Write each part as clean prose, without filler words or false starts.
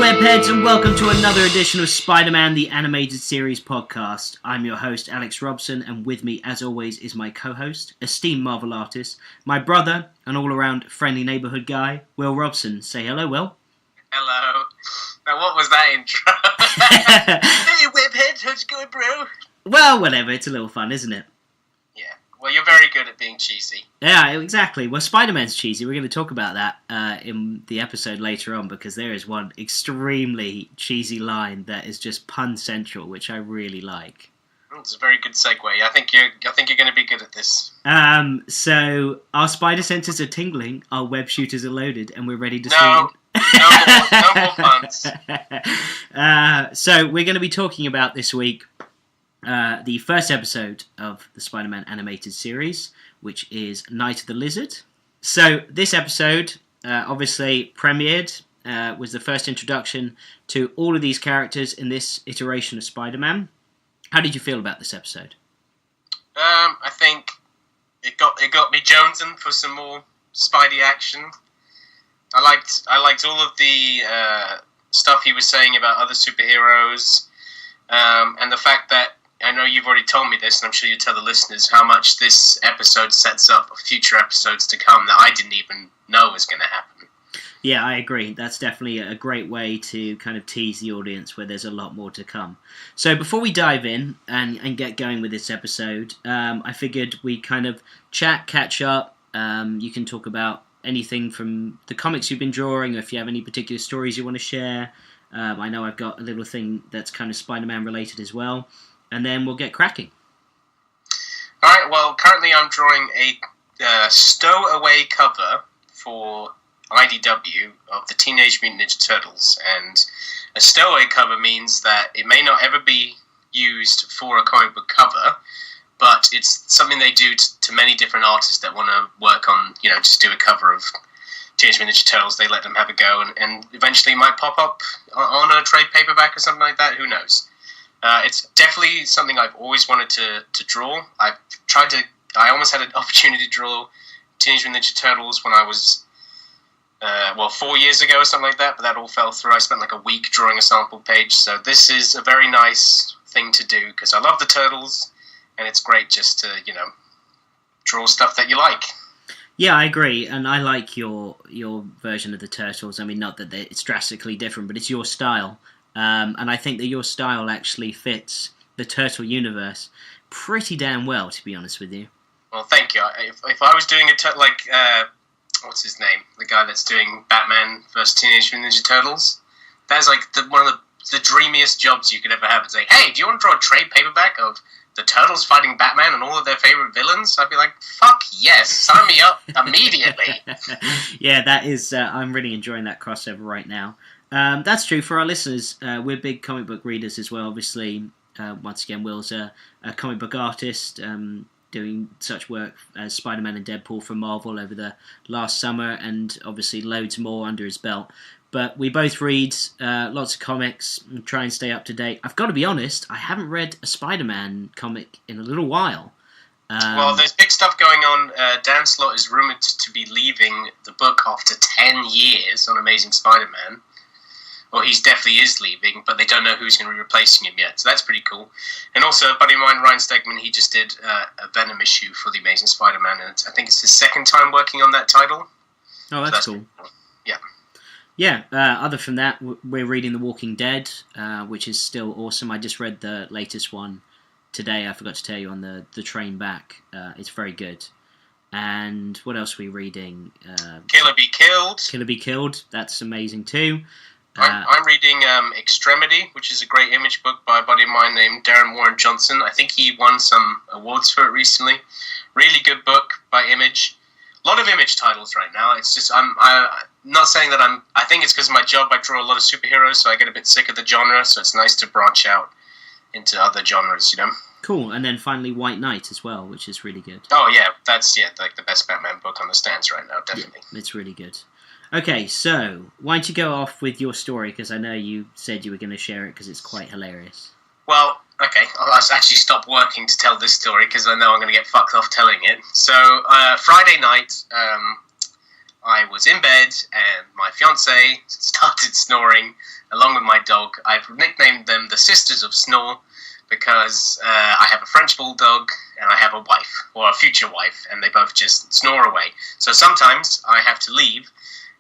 webheads, and welcome to another edition of SpiderMan, the animated series podcast. I'm your host, Alex Robson, and with me, as always, is my co-host, esteemed Marvel artist, my brother, and all-around friendly neighbourhood guy, Will Robson. Say hello, Will. Hello. Now, what was that intro? Hey, webhead, how's it going, bro? Well, whatever. It's a little fun, isn't it? Yeah. Well, you're very good at being cheesy. Yeah, exactly. Well, Spider-Man's cheesy. We're going to talk about that in the episode later on, because there is one extremely cheesy line that is just pun central, which I really like. It's a very good segue. I think you're going to be good at this. So our spider senses are tingling, our web shooters are loaded, and we're ready to No more puns. So we're going to be talking about this week the first episode of the Spider-Man animated series, which is Night of the Lizard. So this episode obviously premiered, was the first introduction to all of these characters in this iteration of Spider-Man. How did you feel about this episode? I think it got me jonesing for some more Spidey action. I liked all of the stuff he was saying about other superheroes, and the fact that, I know you've already told me this, and I'm sure you tell the listeners, how much this episode sets up for future episodes to come that I didn't even know was going to happen. Yeah, I agree. That's definitely a great way to kind of tease the audience where there's a lot more to come. So before we dive in and get going with this episode, I figured we'd kind of chat, catch up. You can talk about anything from the comics you've been drawing, or if you have any particular stories you want to share. I know I've got a little thing that's kind of Spider-Man related as well. And then we'll get cracking. Alright, well, currently I'm drawing a stowaway cover for IDW of the Teenage Mutant Ninja Turtles. And a stowaway cover means that it may not ever be used for a comic book cover, but it's something they do to many different artists that want to work on, just do a cover of Teenage Mutant Ninja Turtles. They let them have a go, and eventually it might pop up on a trade paperback or something like that. Who knows? It's definitely something I've always wanted to draw. I almost had an opportunity to draw Teenage Mutant Ninja Turtles when I was, 4 years ago or something like that, but that all fell through. I spent like a week drawing a sample page, so this is a very nice thing to do, because I love the Turtles, and it's great just to, draw stuff that you like. Yeah, I agree, and I like your version of the Turtles. I mean, not that it's drastically different, but it's your style. And I think that your style actually fits the Turtle universe pretty damn well, to be honest with you. Well, thank you. If I was doing what's his name? The guy that's doing Batman vs. Teenage Mutant Ninja Turtles. That's like one of the dreamiest jobs you could ever have. It's like, hey, do you want to draw a trade paperback of the Turtles fighting Batman and all of their favorite villains? I'd be like, fuck yes, sign me up immediately. Yeah, that is, I'm really enjoying that crossover right now. That's true for our listeners. We're big comic book readers as well. Obviously, once again, Will's a comic book artist, doing such work as Spider-Man and Deadpool for Marvel over the last summer, and obviously loads more under his belt. But we both read lots of comics and try and stay up to date. I've got to be honest, I haven't read a Spider-Man comic in a little while. Well, there's big stuff going on. Dan Slott is rumoured to be leaving the book after 10 years on Amazing Spider-Man. Well, he definitely is leaving, but they don't know who's going to be replacing him yet, so that's pretty cool. And also, a buddy of mine, Ryan Stegman, he just did a Venom issue for The Amazing Spider-Man, and I think it's his second time working on that title. Oh, that's cool. Cool. Yeah. Yeah, other from that, we're reading The Walking Dead, which is still awesome. I just read the latest one today. I forgot to tell you on the train back. It's very good. And what else are we reading? Killer Be Killed. Killer Be Killed, that's amazing too. I'm reading Extremity, which is a great Image book by a buddy of mine named Darren Warren Johnson. I think he won some awards for it recently. Really good book by Image. A lot of Image titles right now. It's just, I'm not saying that I think it's because of my job. I draw a lot of superheroes, so I get a bit sick of the genre, so it's nice to branch out into other genres, Cool, and then finally White Knight as well, which is really good. Oh yeah, that's like the best Batman book on the stands right now, definitely. Yeah, it's really good. Okay, so why don't you go off with your story, because I know you said you were going to share it because it's quite hilarious. Well, okay, I'll actually stop working to tell this story because I know I'm going to get fucked off telling it. So, Friday night, I was in bed and my fiance started snoring along with my dog. I've nicknamed them the Sisters of Snore because I have a French bulldog and I have a wife, or a future wife, and they both just snore away. So sometimes I have to leave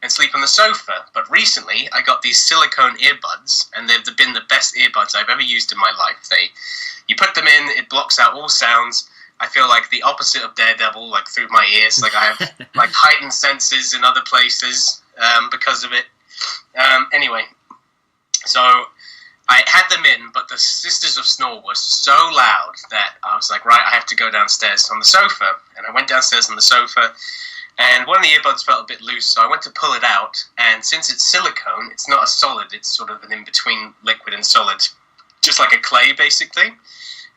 and sleep on the sofa. But recently I got these silicone earbuds, and they've been the best earbuds I've ever used in my life. You put them in, it blocks out all sounds. I feel like the opposite of Daredevil, like through my ears. Like I have like heightened senses in other places because of it. Anyway, so I had them in, but the Sisters of Snore were so loud that I was like, right, I have to go downstairs on the sofa. And I went downstairs on the sofa, and one of the earbuds felt a bit loose, so I went to pull it out. And since it's silicone, it's not a solid, it's sort of an in-between liquid and solid, just like a clay, basically.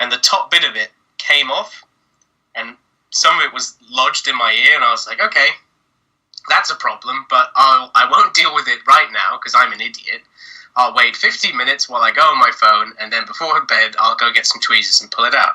And the top bit of it came off, and some of it was lodged in my ear, and I was like, okay, that's a problem, but I won't deal with it right now, because I'm an idiot. I'll wait 15 minutes while I go on my phone, and then before bed, I'll go get some tweezers and pull it out.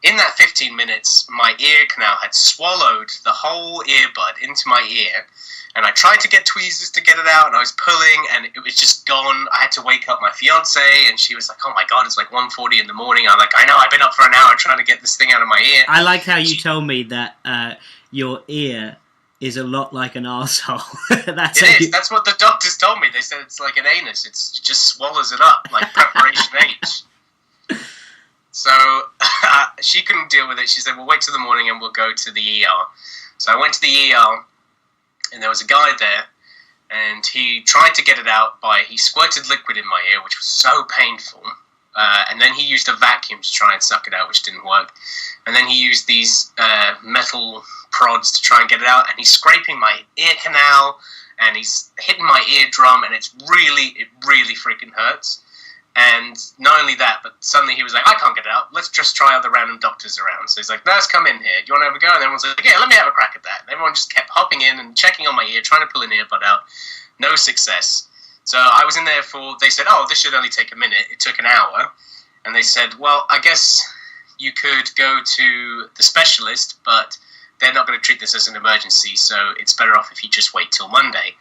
In that 15 minutes, my ear canal had swallowed the whole earbud into my ear, and I tried to get tweezers to get it out, and I was pulling, and it was just gone. I had to wake up my fiance, and she was like, oh my god, it's like 1:40 in the morning. I'm like, I know, I've been up for an hour trying to get this thing out of my ear. I like how you told me that your ear is a lot like an arsehole. That's what the doctors told me. They said it's like an anus. It just swallows it up, like Preparation H. So she couldn't deal with it. She said, we'll wait till the morning and we'll go to the ER. So I went to the ER, and there was a guy there, and he tried to get it out he squirted liquid in my ear, which was so painful. And then he used a vacuum to try and suck it out, which didn't work. And then he used these metal prods to try and get it out, and he's scraping my ear canal, and he's hitting my eardrum, and it really freaking hurts. And not only that, but suddenly he was like, I can't get it out, let's just try other random doctors around. So he's like, nurse, come in here, do you want to have a go? And everyone's like, yeah, let me have a crack at that. And everyone just kept hopping in and checking on my ear, trying to pull an earbud out. No success. So I was in there they said, oh, this should only take a minute. It took an hour. And they said, well, I guess you could go to the specialist, but they're not going to treat this as an emergency, so it's better off if you just wait till Monday.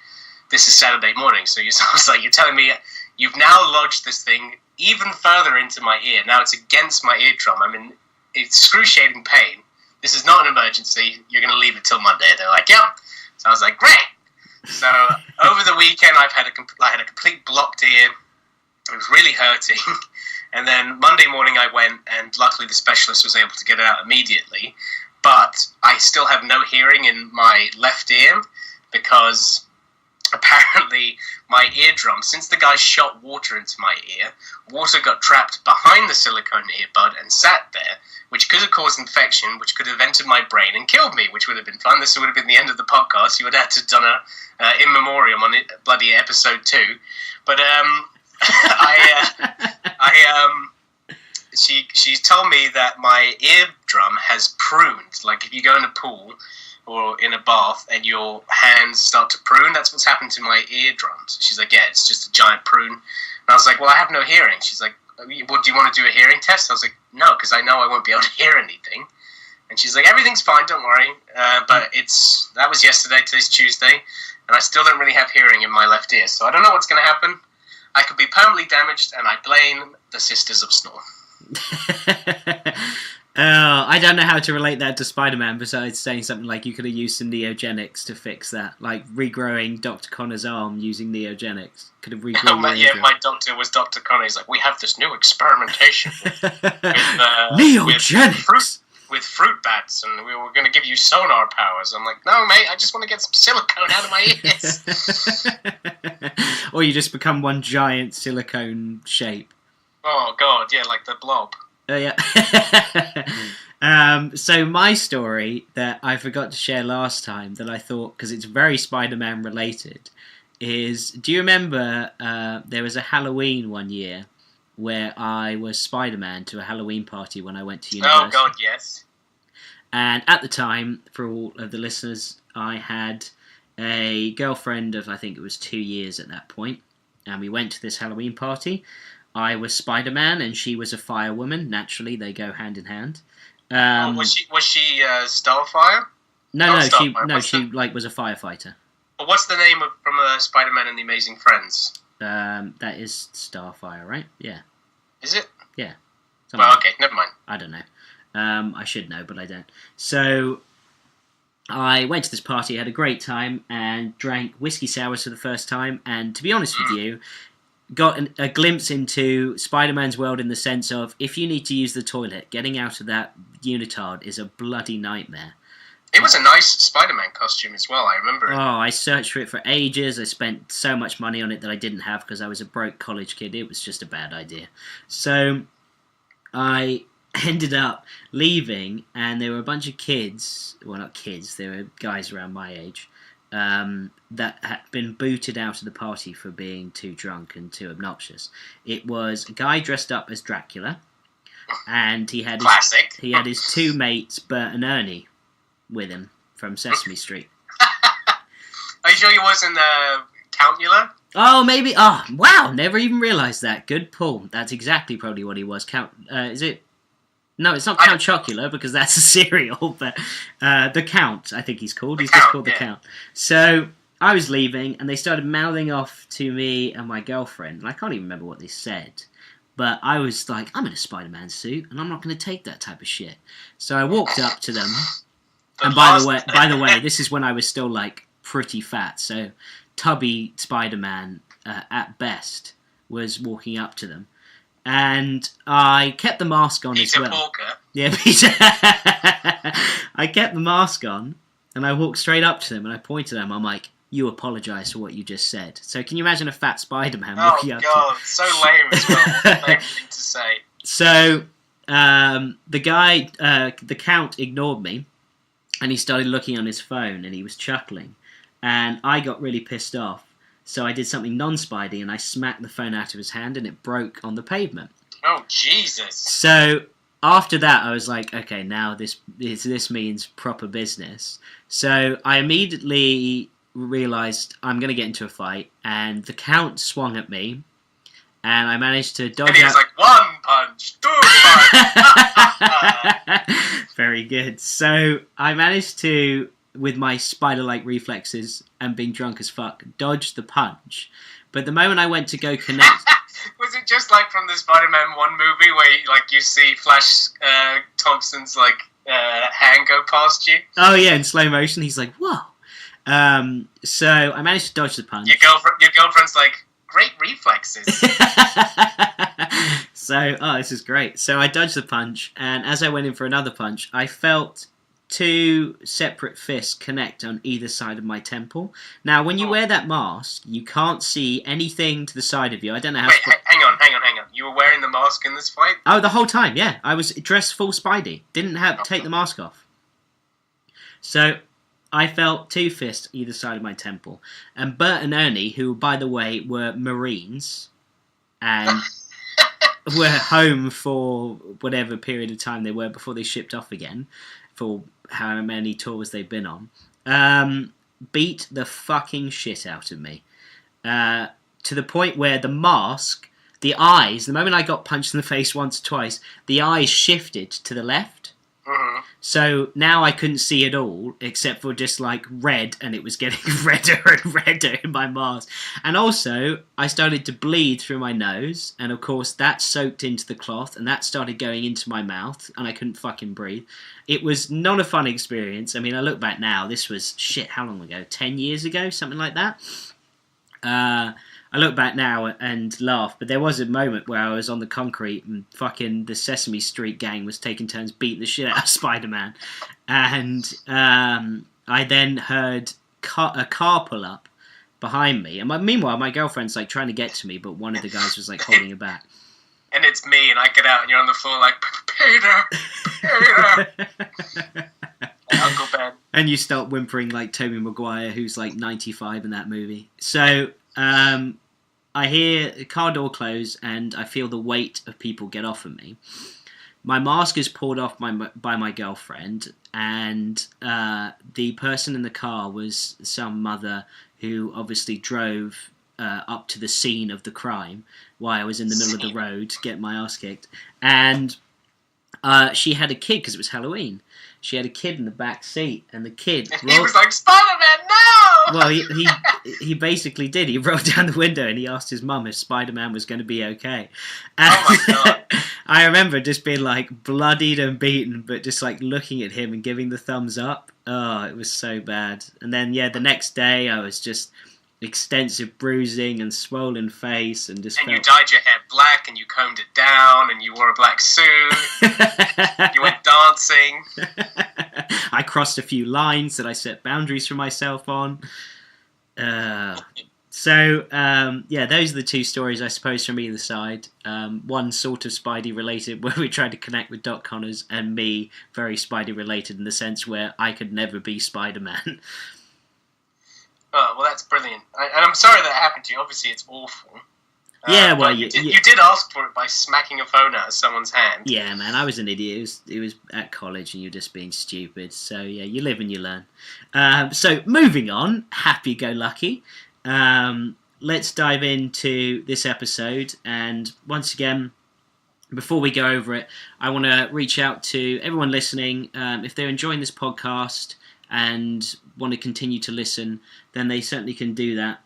This is Saturday morning, so I was like, you're telling me you've now lodged this thing even further into my ear. Now it's against my eardrum. I'm in excruciating pain. This is not an emergency. You're going to leave it till Monday. They're like, yeah. So I was like, great. So over the weekend, I had a complete blocked ear. It was really hurting. And then Monday morning I went, and luckily the specialist was able to get it out immediately. But I still have no hearing in my left ear because apparently my eardrum, since the guy shot water into my ear, water got trapped behind the silicone earbud and sat there, which could have caused infection, which could have entered my brain and killed me, which would have been fun. This would have been the end of the podcast. You would have to have done a in memoriam on it, bloody episode 2. But She told me that my eardrum has pruned. Like if you go in a pool or in a bath and your hands start to prune, that's what's happened to my eardrums. She's like, yeah, it's just a giant prune. And I was like, well, I have no hearing. She's like, well, do you want to do a hearing test? I was like, no, because I know I won't be able to hear anything. And she's like, everything's fine, don't worry. But that was yesterday, today's Tuesday, and I still don't really have hearing in my left ear. So I don't know what's going to happen. I could be permanently damaged, and I blame the Sisters of Snore. I don't know how to relate that to Spider-Man besides saying something like you could have used some neogenics to fix that, like regrowing Dr. Connor's arm using neogenics. Could have regrown. My doctor was Dr. Connor. He's like, we have this new experimentation with neogenics with fruit bats, and we were going to give you sonar powers. I'm like, no, mate, I just want to get some silicone out of my ears. Or you just become one giant silicone shape. Oh, God, yeah, like the blob. Oh, yeah. So my story that I forgot to share last time that I thought, because it's very Spider-Man related, is, do you remember there was a Halloween one year where I was Spider-Man to a Halloween party when I went to university? Oh, God, yes. And at the time, for all of the listeners, I had a girlfriend of, I think it was 2 years at that point, and we went to this Halloween party. I was Spider-Man, and she was a firewoman. Naturally, they go hand in hand. Was she Starfire? No, she was a firefighter. But what's the name from Spider-Man and the Amazing Friends? That is Starfire, right? Yeah. Is it? Yeah. Well, okay, never mind. I don't know. I should know, but I don't. So I went to this party, had a great time, and drank whiskey sours for the first time. And to be honest with you, got a glimpse into Spider-Man's world in the sense of if you need to use the toilet, getting out of that unitard is a bloody nightmare. It was a nice Spider-Man costume as well, I remember. Oh, I searched for it for ages. I spent so much money on it that I didn't have because I was a broke college kid. It was just a bad idea. So I ended up leaving, and there were a bunch of kids. Well, not kids. There were guys around my age that had been booted out of the party for being too drunk and too obnoxious. It was a guy dressed up as Dracula, and he had his two mates, Bert and Ernie, with him from Sesame Street. Are you sure he wasn't Countula? Oh, maybe. Oh, wow! Never even realised that. Good pull. That's exactly probably what he was. Is it? No, it's not Count Chocula because that's a cereal. But the Count, I think he's called. He's just called the Count. So I was leaving, and they started mouthing off to me and my girlfriend. And I can't even remember what they said. But I was like, I'm in a Spider-Man suit, and I'm not going to take that type of shit. So I walked up to them. And by the way, this is when I was still like pretty fat. So tubby Spider-Man at best was walking up to them, and I kept the mask on as well. Porker. Yeah, Peter. I kept the mask on, and I walked straight up to them, and I pointed at them. I'm like, "You apologise for what you just said." So can you imagine a fat Spider-Man walking up to you? Oh God, so lame as well. What a lame thing to say. So the guy, the Count, ignored me. And he started looking on his phone, and he was chuckling. And I got really pissed off. So I did something non-Spidey, and I smacked the phone out of his hand, and it broke on the pavement. Oh, Jesus. So after that, I was like, okay, now this means proper business. So I immediately realised I'm going to get into a fight, and the Count swung at me, and I managed to dodge out. And he was like, 1 punch, 2 punch. Very good. So I managed to, with my spider-like reflexes and being drunk as fuck, dodge the punch. But the moment I went to go connect... Was it just like from the Spider-Man 1 movie where you see Flash Thompson's hand go past you? Oh yeah, in slow motion. He's like, whoa. So I managed to dodge the punch. Your girlfriend's like, great reflexes. So, this is great. So I dodged the punch, and as I went in for another punch, I felt 2 separate fists connect on either side of my temple. Now, when you wear that mask, you can't see anything to the side of you. I don't know how... Wait, hang on. You were wearing the mask in this fight? Oh, the whole time, yeah. I was dressed full Spidey. Didn't have to take the mask off. So I felt 2 fists either side of my temple. And Bert and Ernie, who, by the way, were Marines and were home for whatever period of time they were before they shipped off again, for how many tours they've been on, beat the fucking shit out of me. To the point where the mask, the eyes, the moment I got punched in the face once or twice, the eyes shifted to the left. Mm-hmm. So now I couldn't see at all, except for just like red, and it was getting redder and redder in my mask. And also, I started to bleed through my nose, and of course that soaked into the cloth, and that started going into my mouth, and I couldn't fucking breathe. It was not a fun experience. I mean, I look back now, this was, how long ago? 10 years ago? Something like that? I look back now and laugh, but there was a moment where I was on the concrete and fucking the Sesame Street gang was taking turns beating the shit out of Spider-Man. And I then heard a car pull up behind me. And meanwhile, my girlfriend's like trying to get to me, but one of the guys was like holding her back. And it's me, and I get out, and you're on the floor like, Peter! Uncle Ben. And you start whimpering like Tobey Maguire, who's like 95 in that movie. So... I hear the car door close, and I feel the weight of people get off of me. My mask is pulled off by my girlfriend, and the person in the car was some mother who obviously drove up to the scene of the crime while I was in the middle of the road to get my ass kicked. And she had a kid, because it was Halloween. She had a kid in the back seat, and the kid... He was like, Spider-Man, no! Well, he basically did. He rolled down the window and he asked his mum if SpiderMan was going to be okay. And Oh my god! I remember just being like bloodied and beaten, but just like looking at him and giving the thumbs up. Oh, it was so bad. And then the next day I was just extensive bruising and swollen face and just. And you dyed your hair black and you combed it down and you wore a black suit. You went dancing. I crossed a few lines that I set boundaries for myself on. So those are the two stories, I suppose, from either side. One sort of Spidey related, where we tried to connect with Doc Connors, and me very Spidey related in the sense where I could never be Spider-Man. Oh, well, that's brilliant. And I'm sorry that happened to you. Obviously, it's awful. Yeah, well, you did ask for it by smacking a phone out of someone's hand. Yeah, man, I was an idiot. It was at college, and you're just being stupid. So yeah, you live and you learn. So moving on, happy-go-lucky. Let's dive into this episode, and once again, before we go over it, I want to reach out to everyone listening. If they're enjoying this podcast and want to continue to listen, then they certainly can do that.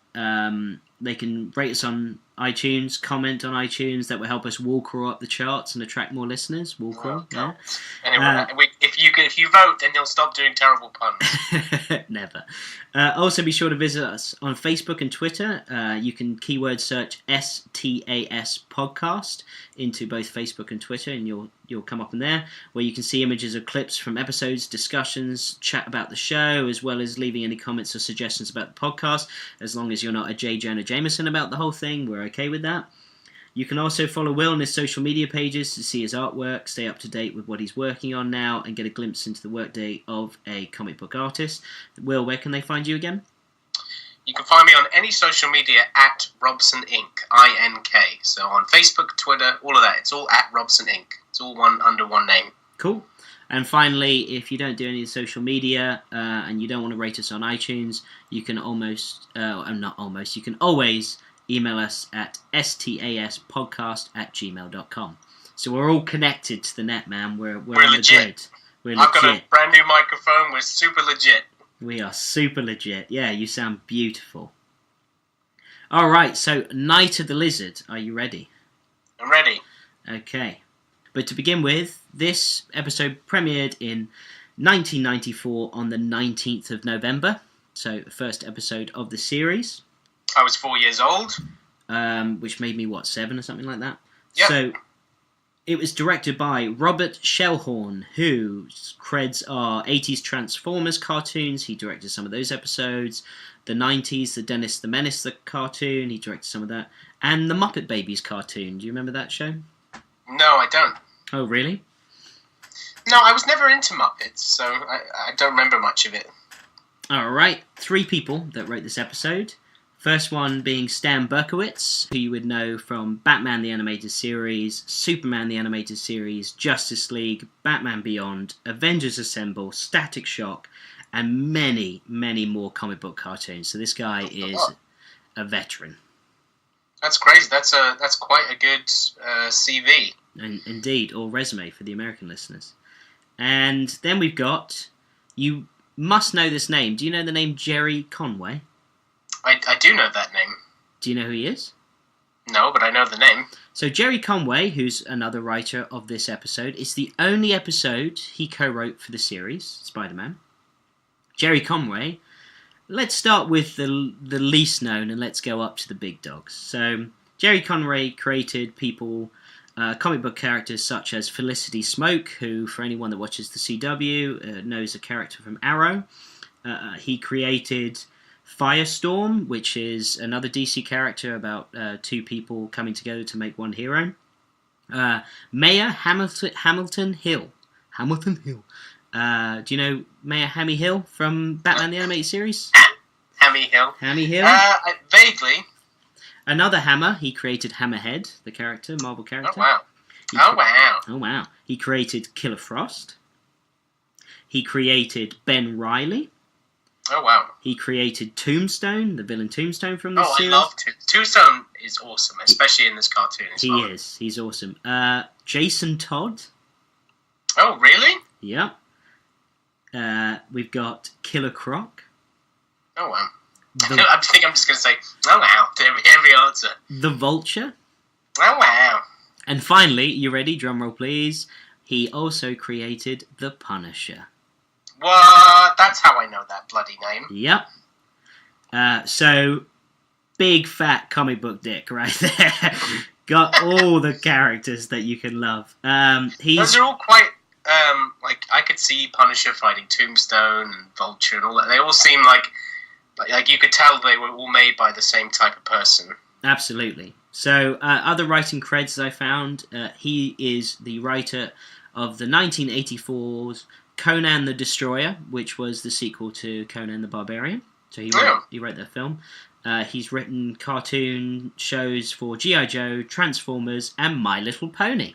They can rate us on iTunes, comment on iTunes. That will help us wall crawl up the charts and attract more listeners. Wall crawl, yeah. Anyway, if you vote, then you'll stop doing terrible puns. Never. Also, be sure to visit us on Facebook and Twitter. You can keyword search STAS podcast into both Facebook and Twitter, and you'll come up in there, where you can see images of clips from episodes, discussions, chat about the show, as well as leaving any comments or suggestions about the podcast. As long as you're not a J. Jonah Jameson about the whole thing, we're okay with that. You can also follow Will on his social media pages to see his artwork, stay up to date with what he's working on now, and get a glimpse into the workday of a comic book artist. Will, where can they find you again? You can find me on any social media at Robson Inc. INK. So on Facebook, Twitter, all of that. It's all at Robson Inc. It's all under one name. Cool. And finally, if you don't do any of the social media and you don't want to rate us on iTunes, you can you can always email us at staspodcast@gmail.com. So we're all connected to the net, man. We're on legit. The grid. We're legit. I've got a brand new microphone. We're super legit. We are super legit. Yeah, you sound beautiful. All right, so Night of the Lizard. Are you ready? I'm ready. Okay. But to begin with, this episode premiered in 1994 on the 19th of November. So the first episode of the series. I was 4 years old. Which made me, 7 or something like that? Yep. So it was directed by Robert Shellhorn, whose creds are 80s Transformers cartoons. He directed some of those episodes. The 90s, the Dennis the Menace the cartoon. He directed some of that. And the Muppet Babies cartoon. Do you remember that show? No, I don't. Oh, really? No, I was never into Muppets, so I don't remember much of it. All right. 3 people that wrote this episode. First one being Stan Berkowitz, who you would know from Batman the Animated Series, Superman the Animated Series, Justice League, Batman Beyond, Avengers Assemble, Static Shock, and many, many more comic book cartoons. So this guy is a veteran. That's crazy. That's quite a good CV. And indeed, or resume for the American listeners. And then we've got, you must know this name. Do you know the name Gerry Conway? I do know that name. Do you know who he is? No, but I know the name. So Gerry Conway, who's another writer of this episode, is the only episode he co-wrote for the series, Spider-Man. Gerry Conway, let's start with the least known and let's go up to the big dogs. So Gerry Conway created comic book characters such as Felicity Smoke, who, for anyone that watches the CW, knows a character from Arrow. He created Firestorm, which is another DC character about 2 people coming together to make one hero. Mayor Hamilton Hill. Hamilton Hill. Do you know Mayor Hammy Hill from Batman the Animated Series? Hammy Hill. Hammy Hill? Vaguely. Another Hammer. He created Hammerhead, the character, Marvel character. Oh, wow. Oh, wow. He created Killer Frost. He created Ben Reilly. Oh, wow. He created Tombstone, the villain Tombstone from this series. I love Tombstone is awesome, especially in this cartoon as well. He is. He's awesome. Jason Todd. Oh, really? Yep. We've got Killer Croc. Oh, wow. The, I think I'm just going to say, oh wow, to every answer. the Vulture. Oh wow. And finally, you ready? Drum roll, please. He also created the Punisher. What? That's how I know that bloody name. Yep. So, big fat comic book dick right there. Got all the characters that you can love. Those are all quite, like, I could see Punisher fighting Tombstone and Vulture and all that. They all seem like you could tell they were all made by the same type of person. Absolutely. So, other writing creds I found, he is the writer of the 1984's Conan the Destroyer, which was the sequel to Conan the Barbarian. So he wrote that film. He's written cartoon shows for G.I. Joe, Transformers, and My Little Pony.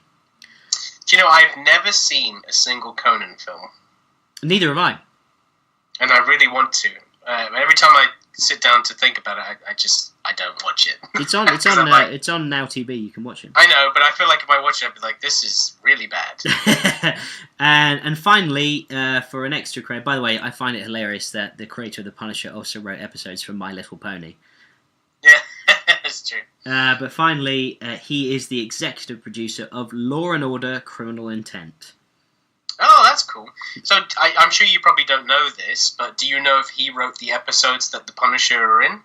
Do you know, I've never seen a single Conan film. Neither have I. And I really want to. Every time I sit down to think about it, I don't watch it. It's on it's on Now TV. You can watch it. I know, but I feel like if I watch it, I'd be like, this is really bad. and finally, for an extra credit, by the way, I find it hilarious that the creator of The Punisher also wrote episodes for My Little Pony. Yeah, that's true. But finally, he is the executive producer of Law and Order: Criminal Intent. Oh, that's cool. So I'm sure you probably don't know this, but do you know if he wrote the episodes that The Punisher are in?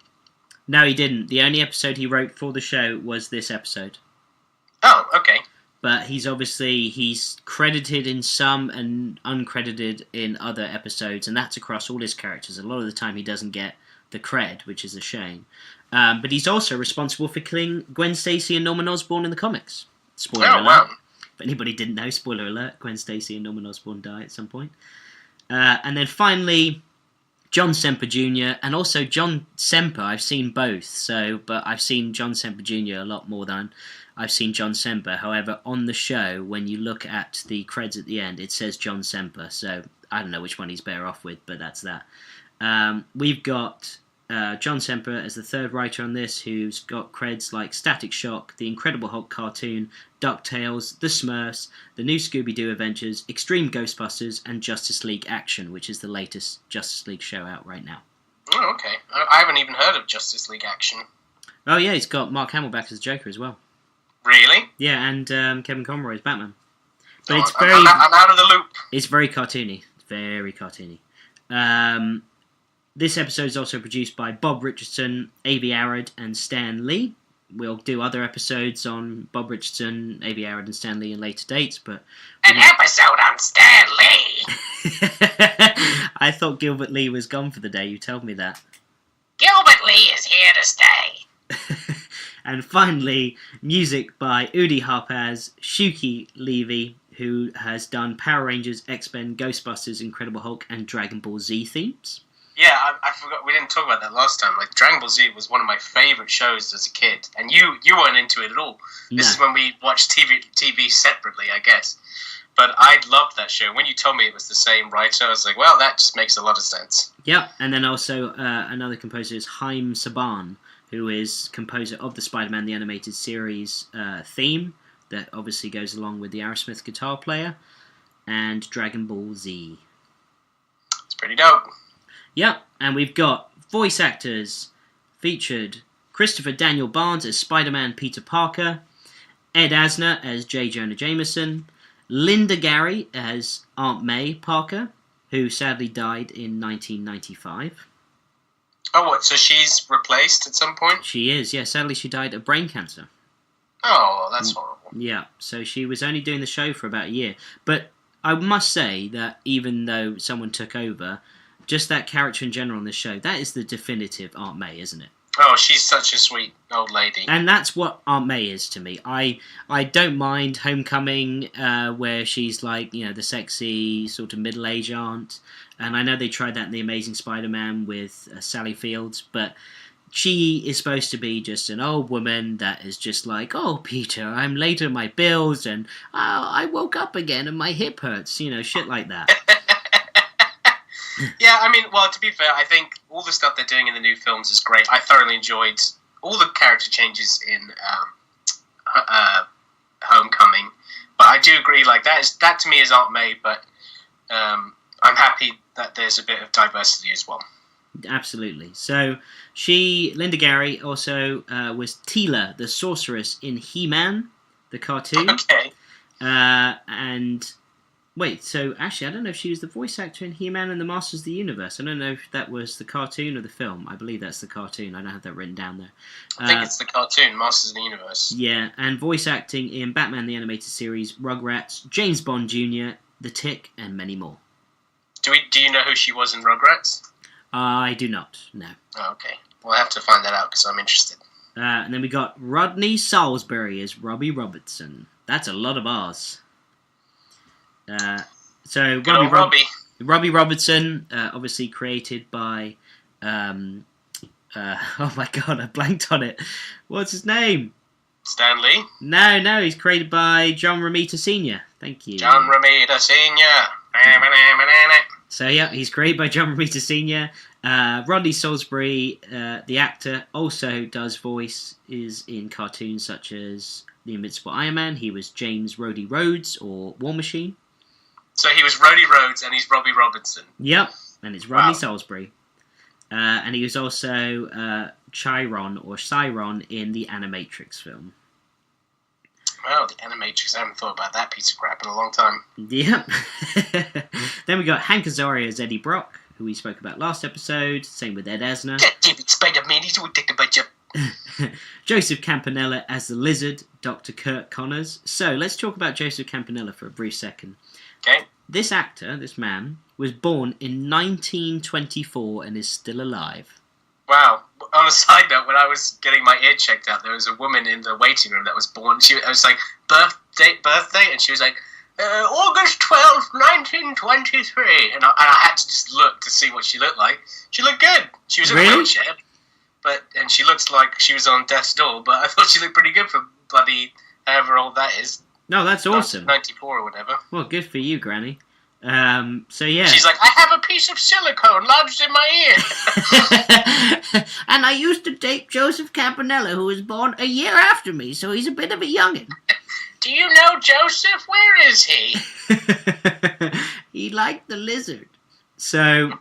No, he didn't. The only episode he wrote for the show was this episode. Oh, okay. But he's credited in some and uncredited in other episodes, and that's across all his characters. A lot of the time he doesn't get the cred, which is a shame. But he's also responsible for killing Gwen Stacy and Norman Osborn in the comics. Spoiler alert. Wow. If anybody didn't know, spoiler alert, Gwen Stacy and Norman Osborn die at some point. And then finally, John Semper Jr. and also John Semper. I've seen both, but I've seen John Semper Jr. a lot more than I've seen John Semper. However, on the show, when you look at the creds at the end, it says John Semper. So I don't know which one he's better off with, but that's that. We've got John Semper as the third writer on this, who's got creds like Static Shock, The Incredible Hulk cartoon, DuckTales, The Smurfs, The New Scooby-Doo Adventures, Extreme Ghostbusters, and Justice League Action, which is the latest Justice League show out right now. Oh, okay. I haven't even heard of Justice League Action. Oh yeah, he's got Mark Hamill back as Joker as well. Really? Yeah, and Kevin Conroy as Batman. But I'm out of the loop. It's very cartoony. Very cartoony. This episode is also produced by Bob Richardson, Avi Arad, and Stan Lee. We'll do other episodes on Bob Richardson, Avi Arad, and Stan Lee in later dates, but... An episode on Stan Lee! I thought Gilbert Lee was gone for the day. You told me that. Gilbert Lee is here to stay. And finally, music by Udi Harpaz, Shuki Levy, who has done Power Rangers, X-Men, Ghostbusters, Incredible Hulk, and Dragon Ball Z themes. Yeah, I forgot. We didn't talk about that last time. Like, Dragon Ball Z was one of my favourite shows as a kid, and you weren't into it at all. This is when we watched TV separately, I guess. But I loved that show. When you told me it was the same writer, I was like, well, that just makes a lot of sense. Yep, and then also another composer is Haim Saban, who is composer of the Spider-Man the Animated Series theme, that obviously goes along with the Aerosmith guitar player, and Dragon Ball Z. It's pretty dope. Yep, and we've got voice actors featured Christopher Daniel Barnes as Spider-Man Peter Parker, Ed Asner as J. Jonah Jameson, Linda Gary as Aunt May Parker, who sadly died in 1995. Oh, what? So she's replaced at some point? She is, yeah. Sadly, she died of brain cancer. Oh, that's horrible. Yeah, so she was only doing the show for about a year. But I must say that even though someone took over, just that character in general on this show, that is the definitive Aunt May, isn't it? Oh, she's such a sweet old lady. And that's what Aunt May is to me. I don't mind Homecoming, where she's like, you know, the sexy sort of middle-aged aunt. And I know they tried that in The Amazing Spider-Man with Sally Fields, but she is supposed to be just an old woman that is just like, oh, Peter, I'm late on my bills, and I woke up again and my hip hurts, you know, shit like that. Yeah, I mean, well, to be fair, I think all the stuff they're doing in the new films is great. I thoroughly enjoyed all the character changes in Homecoming, but I do agree, like, that to me is Aunt May, but I'm happy that there's a bit of diversity as well. Absolutely. So Linda Gary, also was Teela, the sorceress in He-Man, the cartoon. Okay. And wait, so actually, I don't know if she was the voice actor in He-Man and the Masters of the Universe. I don't know if that was the cartoon or the film. I believe that's the cartoon. I don't have that written down there. I think it's the cartoon, Masters of the Universe. Yeah, and voice acting in Batman the Animated Series, Rugrats, James Bond Jr., The Tick, and many more. Do you know who she was in Rugrats? I do not, no. Oh, okay. We'll have to find that out because I'm interested. And then we got Rodney Salisbury as Robbie Robertson. That's a lot of R's. So Robbie Robertson, obviously created by... oh my god, I blanked on it. What's his name? Stan Lee? No, he's created by John Romita Sr. Thank you. John Romita Sr. So yeah, he's created by John Romita Sr. Rodney Salisbury, the actor, also does voices in cartoons such as The Invincible Iron Man. He was James Rhodey Rhodes, or War Machine. So he was Rhodey Rhodes and he's Robbie Robertson. Yep, and it's Rodney Salisbury. And he was also Chiron or Chiron in the Animatrix film. Wow, the Animatrix. I haven't thought about that piece of crap in a long time. Yep. Then we got Hank Azaria as Eddie Brock, who we spoke about last episode. Same with Ed Asner. God damn it, Spider-Man, he's always taking a bunch of... Joseph Campanella as the Lizard, Dr. Kurt Connors. So, let's talk about Joseph Campanella for a brief second. Okay. This actor, this man, was born in 1924 and is still alive. Wow. On a side note, when I was getting my ear checked out, there was a woman in the waiting room that was born. I was like, birthday, and she was like, August 12th, 1923. And I had to just look to see what she looked like. She looked good. She was in a wheelchair, and she looked like she was on death's door, but I thought she looked pretty good for bloody however old that is. No, that's awesome. 94 or whatever. Well, good for you, Granny. So yeah. She's like, I have a piece of silicone lodged in my ear. And I used to date Joseph Campanella, who was born a year after me, so he's a bit of a youngin'. Do you know Joseph? Where is he? He liked the lizard. So,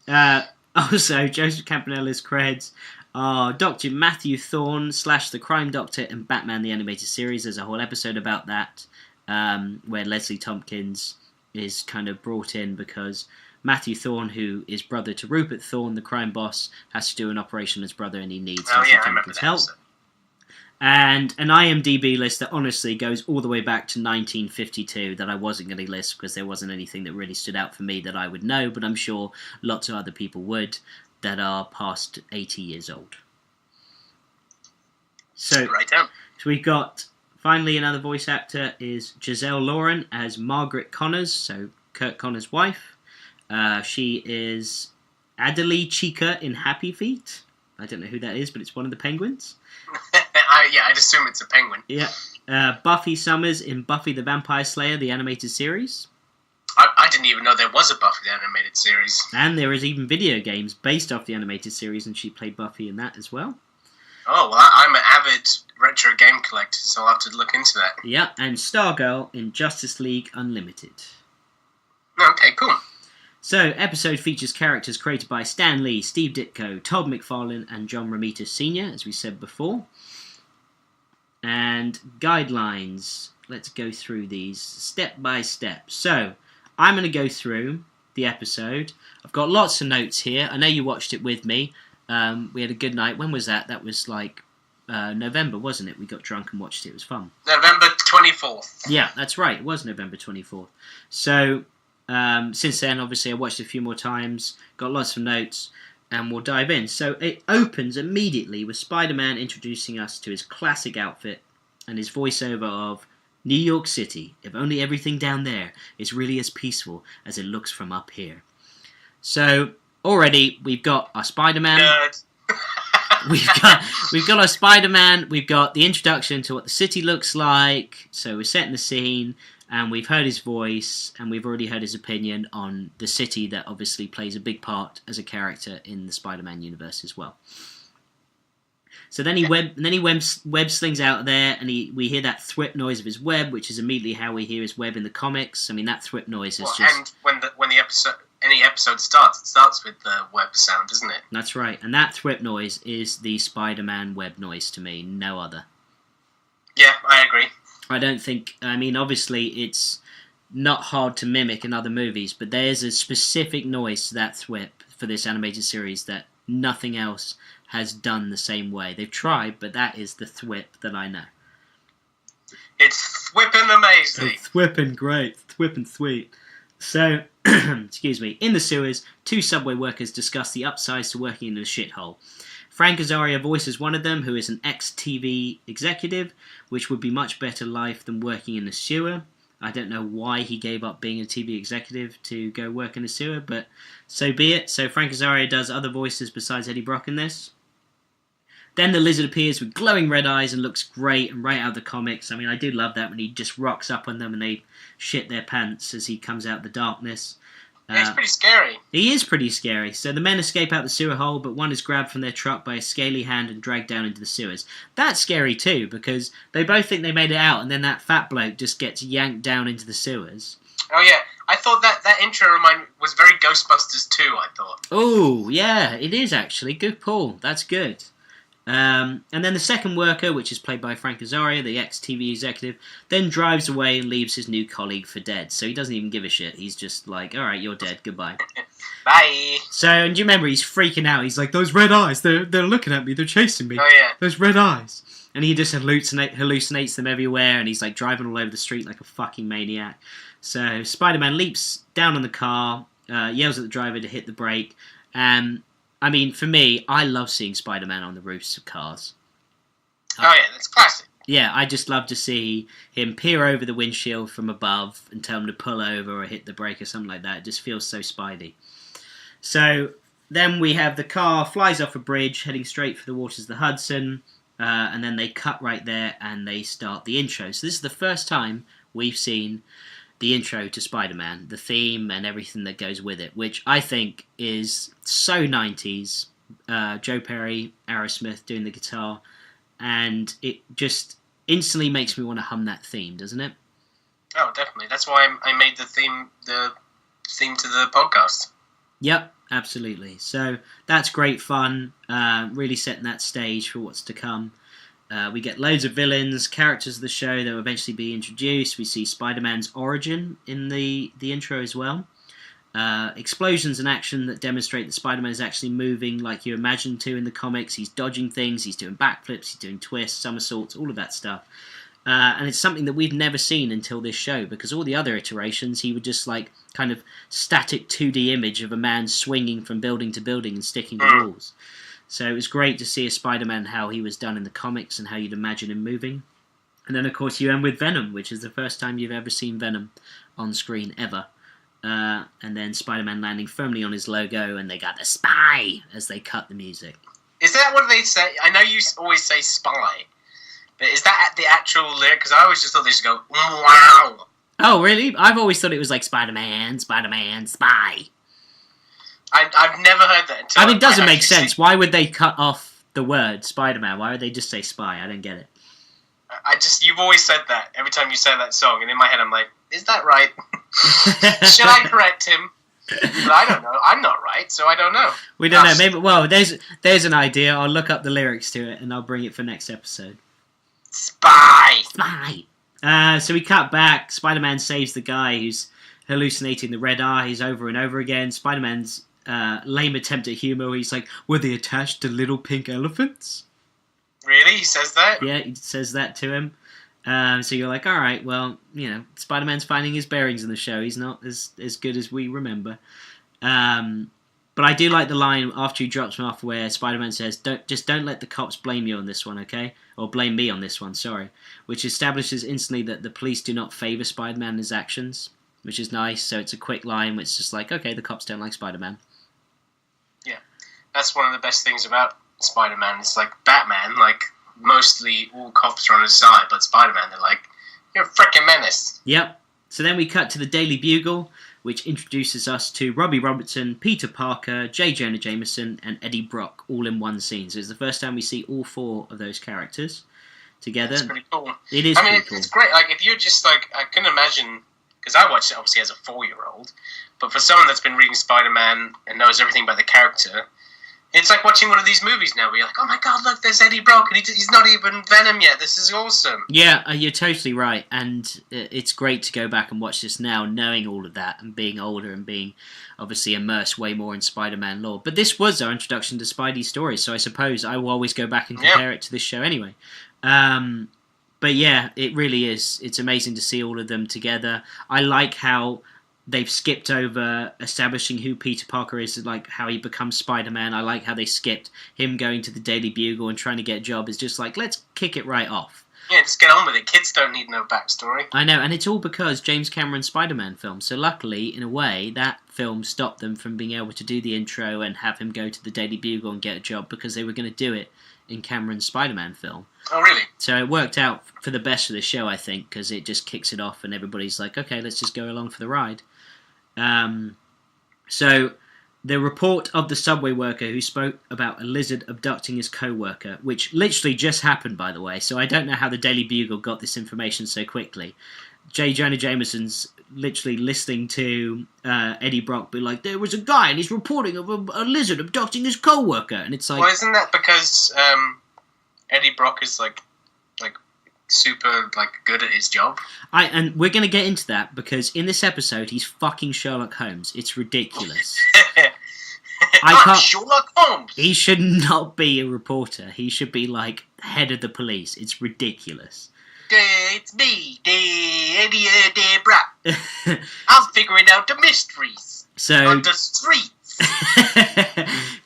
also, Joseph Campanella's creds are Dr. Matthew Thorne / the Crime Doctor in Batman the Animated Series. There's a whole episode about that, where Leslie Tompkins is kind of brought in because Matthew Thorne, who is brother to Rupert Thorne, the crime boss, has to do an operation on his brother and he needs Leslie Tompkins' help. And an IMDb list that honestly goes all the way back to 1952 that I wasn't going to list because there wasn't anything that really stood out for me that I would know, but I'm sure lots of other people would that are past 80 years old. So we've got... Finally, another voice actor is Giselle Lauren as Margaret Connors, so Kurt Connors' wife. She is Adelie Chica in Happy Feet. I don't know who that is, but it's one of the penguins. I'd assume it's a penguin. Yeah. Buffy Summers in Buffy the Vampire Slayer, the animated series. I didn't even know there was a Buffy the animated series. And there is even video games based off the animated series, and she played Buffy in that as well. Oh, well, I'm an avid retro game collector, so I'll have to look into that. Yeah, and Stargirl in Justice League Unlimited. Okay, cool. So, episode features characters created by Stan Lee, Steve Ditko, Todd McFarlane, and John Romita Sr., as we said before. And guidelines. Let's go through these step by step. So, I'm going to go through the episode. I've got lots of notes here. I know you watched it with me. We had a good night. When was that? That was like November, wasn't it? We got drunk and watched it. It was fun. November 24th. Yeah, that's right. It was November 24th. So, since then, obviously, I watched it a few more times, got lots of notes, and we'll dive in. So, it opens immediately with Spider-Man introducing us to his classic outfit and his voiceover of New York City, if only everything down there is really as peaceful as it looks from up here. So, already, we've got our Spider-Man. We've got our Spider-Man. We've got the introduction to what the city looks like. So we're setting the scene, and we've heard his voice, and we've already heard his opinion on the city that obviously plays a big part as a character in the Spider-Man universe as well. So then he web slings out there, and we hear that thwip noise of his web, which is immediately how we hear his web in the comics. I mean, that thwip noise is just. And when the any episode starts, it starts with the web sound, doesn't it? That's right, and that thwip noise is the Spider-Man web noise to me, no other. Yeah, I agree. I don't think... I mean, obviously, it's not hard to mimic in other movies, but there's a specific noise to that thwip for this animated series that nothing else has done the same way. They've tried, but that is the thwip that I know. It's thwipping amazing. It's thwipping great. Thwipping sweet. So, excuse me, in the sewers, 2 subway workers discuss the upsides to working in a shithole. Frank Azaria voices one of them, who is an ex-TV executive, which would be much better life than working in a sewer. I don't know why he gave up being a TV executive to go work in a sewer, but so be it. So Frank Azaria does other voices besides Eddie Brock in this. Then the lizard appears with glowing red eyes and looks great and right out of the comics. I mean, I do love that when he just rocks up on them and they shit their pants as he comes out of the darkness. It's pretty scary. He is pretty scary. So the men escape out the sewer hole, but one is grabbed from their truck by a scaly hand and dragged down into the sewers. That's scary too, because they both think they made it out, and then that fat bloke just gets yanked down into the sewers. Oh yeah, I thought that intro was very Ghostbusters 2, I thought. Oh, yeah, it is actually. Good pull. That's good. And then the second worker, which is played by Frank Azaria, the ex-TV executive, then drives away and leaves his new colleague for dead. So he doesn't even give a shit. He's just like, alright, you're dead, goodbye. Bye! So, and do you remember, he's freaking out. He's like, those red eyes, they're looking at me, they're chasing me. Oh yeah. Those red eyes. And he just hallucinates them everywhere, and he's like driving all over the street like a fucking maniac. So Spider-Man leaps down on the car, yells at the driver to hit the brake, and... I mean, for me, I love seeing Spider-Man on the roofs of cars. Oh yeah, that's classic. Yeah, I just love to see him peer over the windshield from above and tell him to pull over or hit the brake or something like that. It just feels so Spidey. So then we have the car flies off a bridge, heading straight for the waters of the Hudson, and then they cut right there and they start the intro. So this is the first time we've seen the intro to Spider-Man, the theme and everything that goes with it, which I think is so 90s. Joe Perry, Aerosmith doing the guitar, and it just instantly makes me want to hum that theme, doesn't it? Oh, definitely. That's why I made the theme to the podcast. Yep, absolutely. So that's great fun, really setting that stage for what's to come. We get loads of villains, characters of the show that will eventually be introduced. We see Spider-Man's origin in the intro as well. Explosions and action that demonstrate that Spider-Man is actually moving like you imagine to in the comics. He's dodging things, he's doing backflips, he's doing twists, somersaults, all of that stuff. And it's something that we've never seen until this show, because all the other iterations, he would just like kind of static 2D image of a man swinging from building to building and sticking to walls. So it was great to see a Spider-Man how he was done in the comics and how you'd imagine him moving. And then, of course, you end with Venom, which is the first time you've ever seen Venom on screen ever. And then Spider-Man landing firmly on his logo, and they got the spy as they cut the music. Is that what they say? I know you always say spy, but is that the actual lyric? Because I always just thought they should go, wow. Oh, really? I've always thought it was like Spider-Man, Spider-Man, spy. I've never heard that until... I mean, it doesn't make sense. Why would they cut off the word Spider-Man? Why would they just say spy? I don't get it. You've always said that every time you say that song, and in my head I'm like, is that right? Should I correct him? But I don't know. I'm not right, so I don't know. We don't know. Maybe. Well, there's an idea. I'll look up the lyrics to it, and I'll bring it for next episode. Spy! Spy! So we cut back. Spider-Man saves the guy who's hallucinating the red eyes over and over again. Spider-Man's lame attempt at humour where he's like, were they attached to little pink elephants? Really? He says that? Yeah, he says that to him. So you're like, alright, well, you know, Spider-Man's finding his bearings in the show. He's not as good as we remember. But I do like the line after he drops him off where Spider-Man says, don't let the cops blame you on this one, okay? Or blame me on this one, sorry. Which establishes instantly that the police do not favour Spider-Man and his actions, which is nice. So it's a quick line where it's just like, okay, the cops don't like Spider-Man. Yeah, that's one of the best things about Spider-Man. It's like Batman, like mostly all cops are on his side, but Spider-Man, they're like, you're a freaking menace. Yep. So then we cut to the Daily Bugle, which introduces us to Robbie Robertson, Peter Parker, J. Jonah Jameson, and Eddie Brock all in one scene. So it's the first time we see all 4 of those characters together. It's pretty cool. It is. I mean, cool. it's great. Like, if you're just like, I can imagine because I watched it obviously as a 4-year-old, but for someone that's been reading Spider-Man and knows everything about the character, it's like watching one of these movies now where you're like, oh my god, look, there's Eddie Brock, and he's not even Venom yet. This is awesome. Yeah, you're totally right, and it's great to go back and watch this now, knowing all of that, and being older, and being obviously immersed way more in Spider-Man lore. But this was our introduction to Spidey stories, so I suppose I will always go back and compare it to this show anyway. But yeah, it really is. It's amazing to see all of them together. I like how they've skipped over establishing who Peter Parker is, like how he becomes Spider-Man. I like how they skipped him going to the Daily Bugle and trying to get a job. It's just like, let's kick it right off. Yeah, just get on with it. Kids don't need no backstory. I know, and it's all because James Cameron's Spider-Man film. So luckily, in a way, that film stopped them from being able to do the intro and have him go to the Daily Bugle and get a job, because they were going to do it in Cameron's Spider-Man film. Oh, really? So it worked out for the best for the show, I think, because it just kicks it off and everybody's like, okay, let's just go along for the ride. So the report of the subway worker who spoke about a lizard abducting his co-worker, which literally just happened, by the way, so I don't know how the Daily Bugle got this information so quickly. J. Jonah Jameson's literally listening to Eddie Brock be like, there was a guy and he's reporting of a lizard abducting his co-worker, and it's like... Well, isn't that because Eddie Brock is like super good at his job? And we're going to get into that, because in this episode he's fucking Sherlock Holmes. It's ridiculous. I'm Sherlock Holmes. He should not be a reporter. He should be like head of the police. It's ridiculous. It's me, Eddie Brock. I'm figuring out the mysteries on the streets.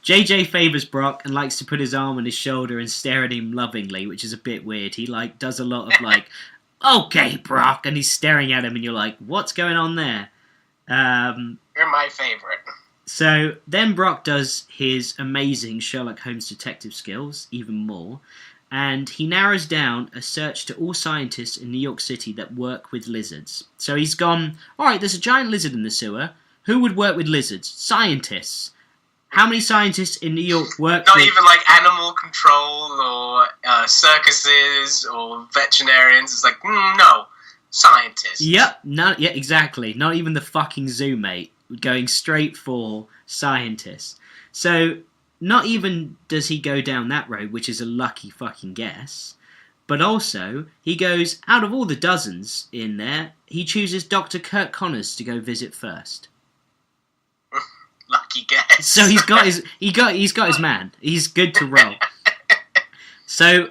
JJ favours Brock and likes to put his arm on his shoulder and stare at him lovingly, which is a bit weird. He does a lot of okay, Brock, and he's staring at him and you're like, what's going on there? You're my favourite. So then Brock does his amazing Sherlock Holmes detective skills even more, and he narrows down a search to all scientists in New York City that work with lizards. So he's gone, alright, there's a giant lizard in the sewer. Who would work with lizards? Scientists. How many scientists in New York work Not with... even animal control or circuses or veterinarians. It's like, no, scientists. Yep, yeah, exactly. Not even the fucking zoo, mate. Going straight for scientists. So, not even does he go down that road, which is a lucky fucking guess, but also, he goes, out of all the dozens in there, he chooses Dr. Kirk Connors to go visit first. Lucky guess. So he's got his man. He's good to roll. So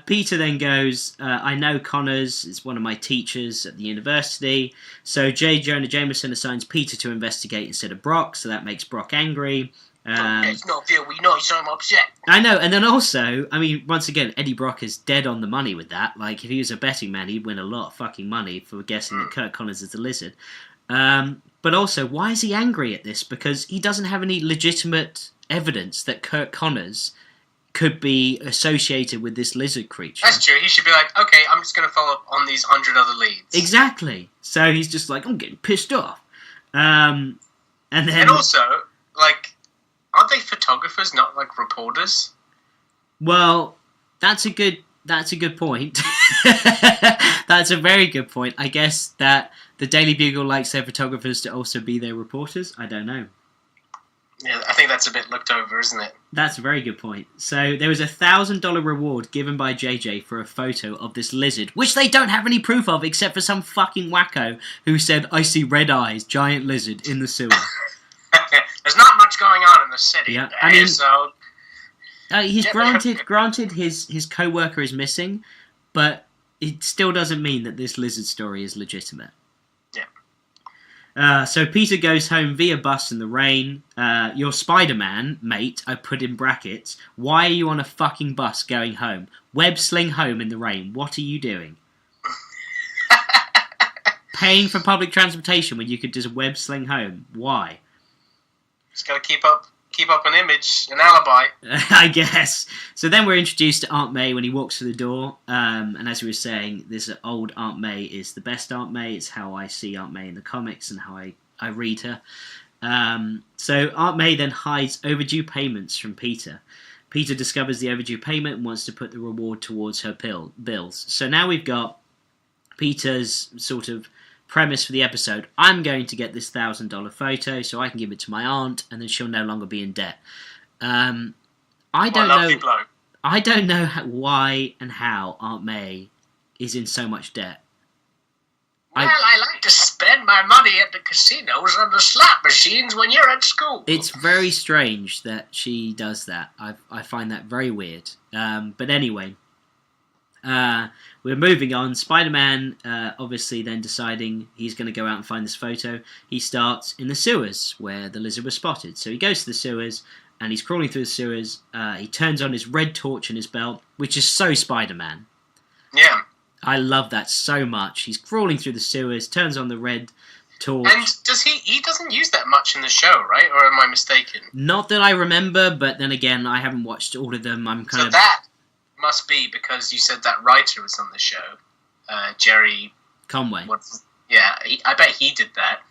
Peter then goes, I know Connors is one of my teachers at the university. So J. Jonah Jameson assigns Peter to investigate instead of Brock, so that makes Brock angry. It's not Phil, we know, so I'm upset. I know, and then also, I mean, once again, Eddie Brock is dead on the money with that. Like, if he was a betting man, he'd win a lot of fucking money for guessing that Kirk Connors is the lizard. But also, why is he angry at this? Because he doesn't have any legitimate evidence that Kirk Connors could be associated with this lizard creature. That's true. He should be like, okay, I'm just going to follow up on these 100 other leads. Exactly. So he's just like, I'm getting pissed off. And also, aren't they photographers, not reporters? Well, that's a good point. That's a very good point. I guess that the Daily Bugle likes their photographers to also be their reporters. I don't know. Yeah, I think that's a bit looked over, isn't it? That's a very good point. So there was a $1,000 reward given by JJ for a photo of this lizard, which they don't have any proof of except for some fucking wacko who said, I see red eyes, giant lizard in the sewer. There's not much going on in the city. Yeah, today, I mean, so... he's granted his co-worker is missing, but it still doesn't mean that this lizard story is legitimate. Yeah. So Peter goes home via bus in the rain. Your Spider-Man, mate, I put in brackets. Why are you on a fucking bus going home? Web sling home in the rain. What are you doing? Paying for public transportation when you could just web sling home. Why? Just gotta keep up an image, an alibi. I guess. So then we're introduced to Aunt May when he walks through the door. And as we were saying, this old Aunt May is the best Aunt May. It's how I see Aunt May in the comics and how I read her. So Aunt May then hides overdue payments from Peter. Peter discovers the overdue payment and wants to put the reward towards her bills. So now we've got Peter's sort of premise for the episode. I'm going to get this $1,000 photo so I can give it to my aunt, and then she'll no longer be in debt. I don't know why and how Aunt May is in so much debt. Well, I like to spend my money at the casinos and the slot machines when you're at school. It's very strange that she does that. I find that very weird. But anyway, we're moving on. Spider-Man, obviously then deciding he's going to go out and find this photo. He starts in the sewers where the lizard was spotted. So he goes to the sewers and he's crawling through the sewers. He turns on his red torch in his belt, which is so Spider-Man. Yeah. I love that so much. He's crawling through the sewers, turns on the red torch. And he doesn't use that much in the show, right? Or am I mistaken? Not that I remember, but then again, I haven't watched all of them. So that must be because you said that writer was on the show, Gerry Conway. I bet he did that,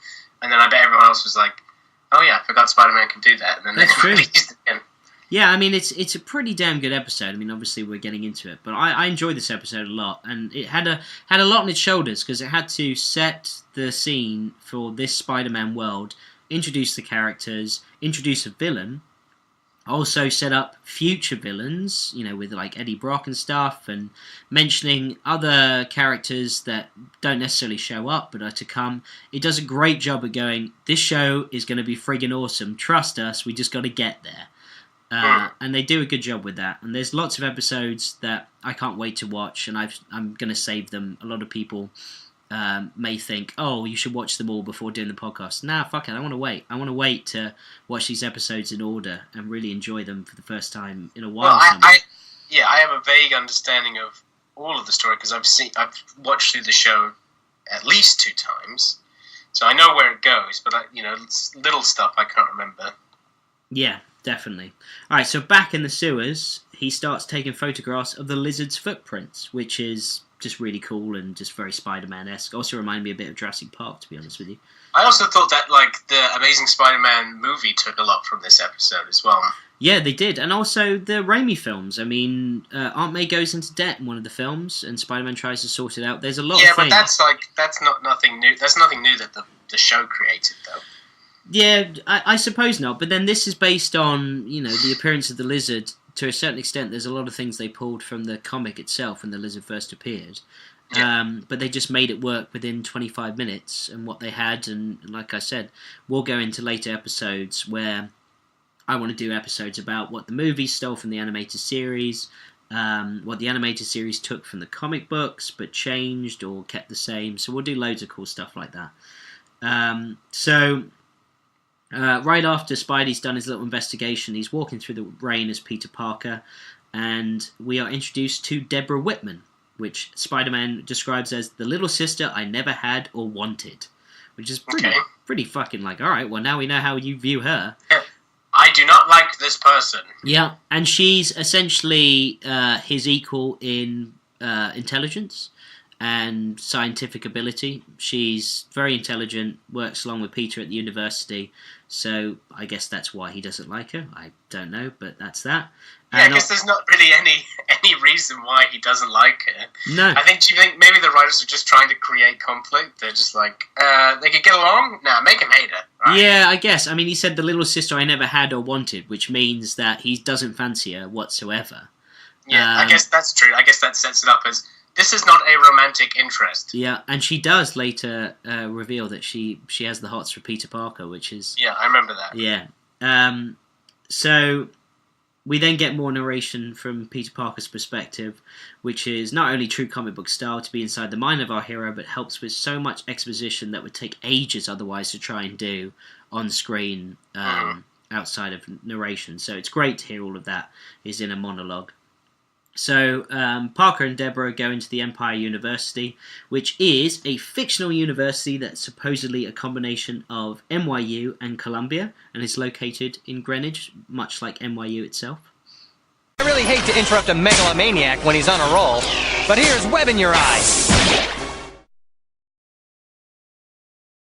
and then I bet everyone else was like, "Oh yeah, I forgot Spider-Man can do that." And then that's true. Used it again. Yeah, I mean, it's a pretty damn good episode. I mean, obviously we're getting into it, but I enjoyed this episode a lot, and it had a lot on its shoulders because it had to set the scene for this Spider-Man world, introduce the characters, introduce a villain, also set up future villains, with like Eddie Brock and stuff, and mentioning other characters that don't necessarily show up but are to come. It does a great job of going, this show is going to be friggin' awesome. Trust us, we just got to get there. And they do a good job with that. And there's lots of episodes that I can't wait to watch, and I'm going to save them. A lot of people may think, oh, you should watch them all before doing the podcast. Nah, fuck it, I want to wait. I want to wait to watch these episodes in order and really enjoy them for the first time in a while. Well, I have a vague understanding of all of the story because I've watched through the show at least 2 times, so I know where it goes. But little stuff I can't remember. Yeah. Definitely. Alright, so back in the sewers, he starts taking photographs of the lizard's footprints, which is just really cool and just very Spider-Man-esque. Also reminded me a bit of Jurassic Park, to be honest with you. I also thought that, the Amazing Spider-Man movie took a lot from this episode as well. Yeah, they did. And also the Raimi films. I mean, Aunt May goes into debt in one of the films, and Spider-Man tries to sort it out. There's a lot of things. Yeah, but that's not nothing new. That's nothing new that the show created, though. Yeah, I suppose not. But then this is based on, the appearance of the lizard. To a certain extent, there's a lot of things they pulled from the comic itself when the lizard first appeared. Yeah. But they just made it work within 25 minutes and what they had. And like I said, we'll go into later episodes where I want to do episodes about what the movie stole from the animated series, what the animated series took from the comic books but changed or kept the same. So we'll do loads of cool stuff like that. Right after Spidey's done his little investigation, he's walking through the rain as Peter Parker, and we are introduced to Deborah Whitman, which Spider-Man describes as the little sister I never had or wanted, which is pretty fucking alright, well now we know how you view her. I do not like this person. Yeah, and she's essentially his equal in intelligence and scientific ability. She's very intelligent, works along with Peter at the university, so I guess that's why he doesn't like her. I don't know, but that's that. Yeah, I guess there's not really any reason why he doesn't like her. No. Do you think maybe the writers are just trying to create conflict? They're just like, they could get along? Nah, make him hate her. Right? Yeah, I guess. I mean, he said the little sister I never had or wanted, which means that he doesn't fancy her whatsoever. Yeah, I guess that's true. I guess that sets it up as, this is not a romantic interest. Yeah, and she does later reveal that she has the hots for Peter Parker, which is... Yeah, I remember that. Yeah. So we then get more narration from Peter Parker's perspective, which is not only true comic book style to be inside the mind of our hero, but helps with so much exposition that would take ages otherwise to try and do on screen outside of narration. So it's great to hear all of that is in a monologue. So Parker and Deborah go into the Empire University, which is a fictional university that's supposedly a combination of NYU and Columbia, and is located in Greenwich, much like NYU itself. I really hate to interrupt a megalomaniac when he's on a roll, but here's web in your eyes.